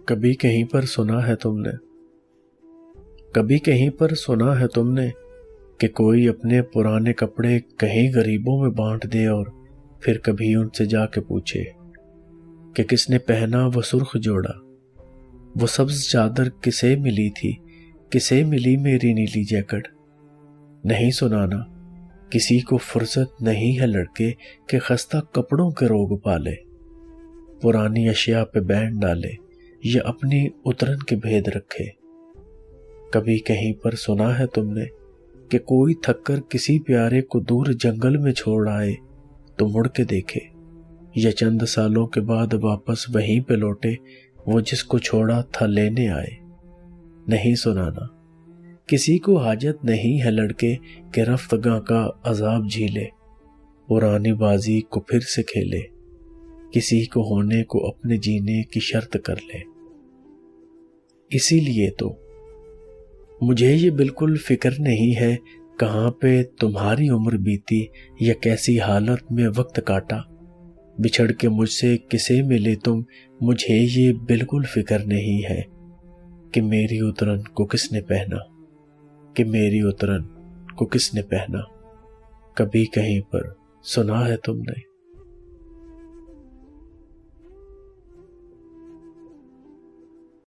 کبھی کہیں پر سنا ہے تم نے کبھی کہیں پر سنا ہے تم نے کہ کوئی اپنے پرانے کپڑے کہیں غریبوں میں بانٹ دے اور پھر کبھی ان سے جا کے پوچھے کہ کس نے پہنا وہ سرخ جوڑا، وہ سبز چادر کسے ملی تھی، کسے ملی میری نیلی جیکٹ۔ نہیں سنانا، کسی کو فرصت نہیں ہے لڑکے کہ خستہ کپڑوں کے روگ پالے، پرانی اشیاء پہ بین ڈالے یا اپنی اترن کے بھید رکھے۔ کبھی کہیں پر سنا ہے تم نے کہ کوئی تھک کر کسی پیارے کو دور جنگل میں چھوڑ آئے تو مڑ کے دیکھے، یا چند سالوں کے بعد واپس وہیں پہ لوٹے وہ جس کو چھوڑا تھا لینے آئے۔ نہیں سنانا، کسی کو حاجت نہیں ہے لڑکے کہ رفتگاں کا عذاب جھیلے، پرانی بازی کو پھر سے کھیلے، کسی کو ہونے کو اپنے جینے کی شرط کر لے۔ اسی لیے تو مجھے یہ بالکل فکر نہیں ہے کہاں پہ تمہاری عمر بیتی یا کیسی حالت میں وقت کاٹا، بچھڑ کے مجھ سے کسے ملے تم، مجھے یہ بالکل فکر نہیں ہے کہ میری اترن کو کس نے پہنا، کہ میری اترن کو کس نے پہنا۔ کبھی کہیں پر سنا ہے تم نے۔